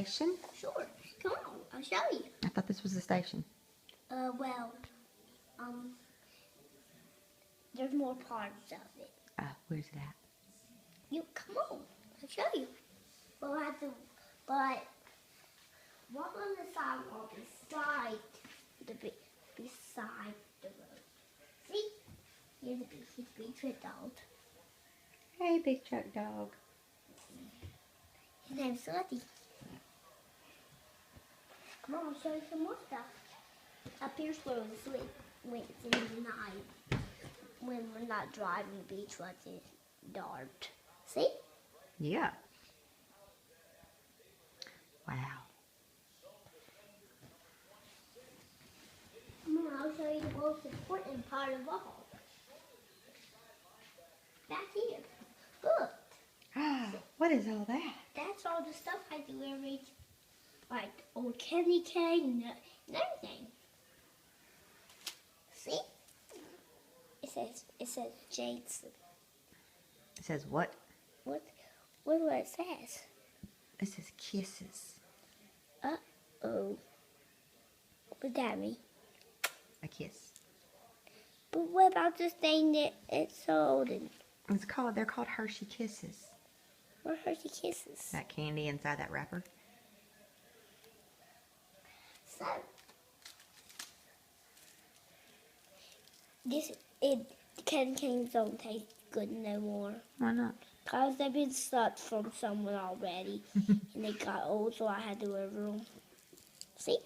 Station? Sure. Come on, I'll show you. I thought this was the station. Well, there's more parts of it. Where's it at? You come on, I'll show you. But walk on the sidewalk beside the road. See? Here's the big truck dog. Hey, big truck dog. His name's Slutty. Come on, I'll show you some more stuff. Up here's where we sleep when it's in the night. When we're not driving the beach when it's dark. See? Yeah. Wow. Come on, I'll show you the most important part of all. Back here. Look. What is all that? That's all the stuff I do every, like old candy cane and everything. See? It says Jade's. It says what? What it says? It says kisses. Uh-oh. What that mean? A kiss. But what about this thing that it's sold and They're called Hershey Kisses. what are Hershey Kisses? That candy inside that wrapper. So the candy canes don't taste good no more. Why not? Because they've been sucked from someone already. And they got old, so I had to order them. See?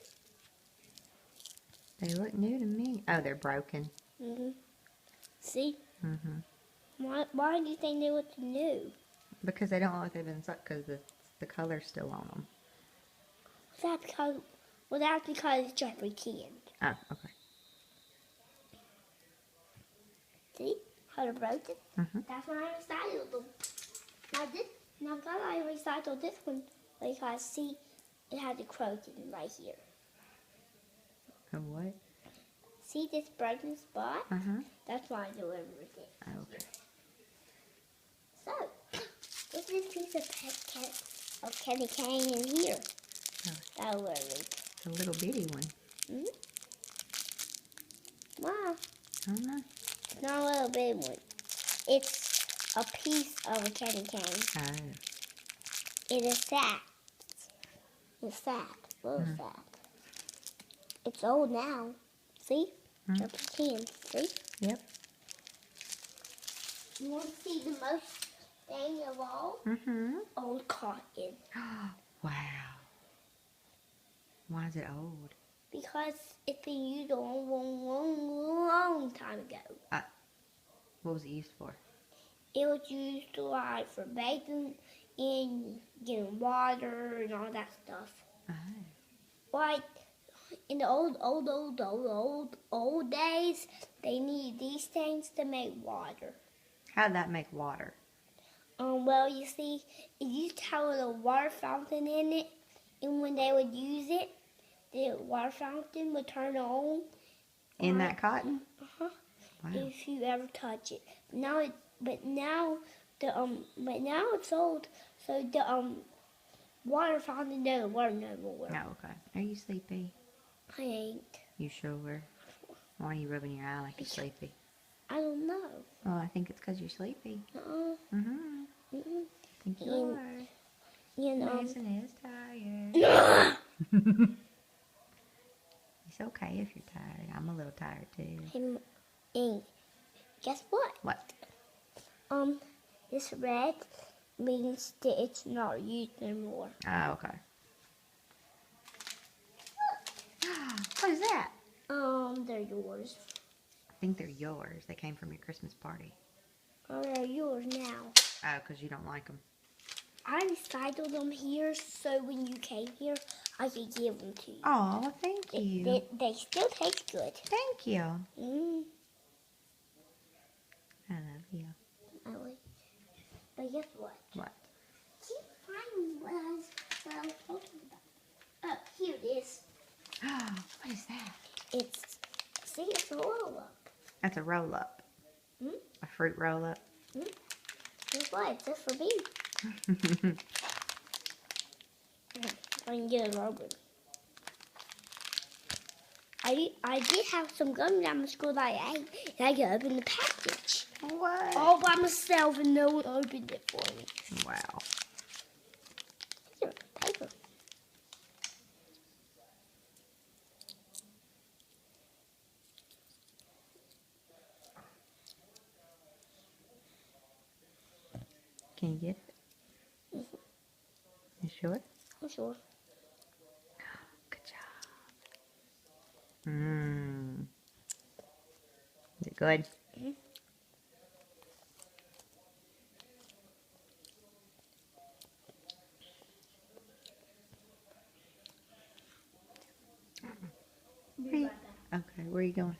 They look new to me. Oh, they're broken. See? Mm-hmm. Why do you think they look new? Because they don't look like they've been sucked because the color's still on them. That's because it's Jeffrey canned. Oh, okay. See? How they're broken? Mm-hmm. That's when I recycled them. Now God, I recycled this one because see, it had the croaking right here. A what? See this broken spot? Uh-huh. That's why I delivered it. Oh, okay. So, what's this piece of candy cane in here? Oh. That was A little bitty one. Wow, I don't know. it's not a little big one. It's a piece of a candy cane. Oh. It is sad. It's sad. Little sad. It's old now. See? Jeffrey can. See? Yep. You want to see the most thing of all? Mm-hmm. Old cotton. Wow. Why is it old? Because it's been used a long time ago. What was it used for? It was used like for bathing and getting water and all that stuff. Oh. Like in the old days, they needed these things to make water. How did that make water? Well, you see, it used to have a little water fountain in it, and when they would use it, the water fountain would turn on. In that cotton? Uh-huh. Wow. If you ever touch it. But now it's old, so the water fountain doesn't work no more. Oh, okay. Are you sleepy? I ain't. You sure? Why are you rubbing your eye like you're sleepy? I don't know. Oh, I think it's because you're sleepy. Mm-mm. I think you are. You know. Mason is tired. It's okay if you're tired. I'm a little tired too. And guess what? What? This red means that it's not used anymore. Oh, okay. What is that? They're yours. I think they're yours. They came from your Christmas party. Oh, they're yours now. Oh, because you don't like them. I recycled them here so when you came here, I could give them to you. Oh, thank you. They still taste good. Thank you. I love you. I like. But guess what? What? Keep finding what I was talking about. Oh, here it is. What is that? It's a roll-up. That's a roll-up. A fruit roll-up. Guess what? It's just for me. I can get it open. I did have some gum down the school that I ate, and I could open the package What? all by myself, and no one opened it for me. Wow. Here, paper. Can you get it? You sure? I'm sure. Good job. Mmm. Is it good? Mhm. Okay, where are you going?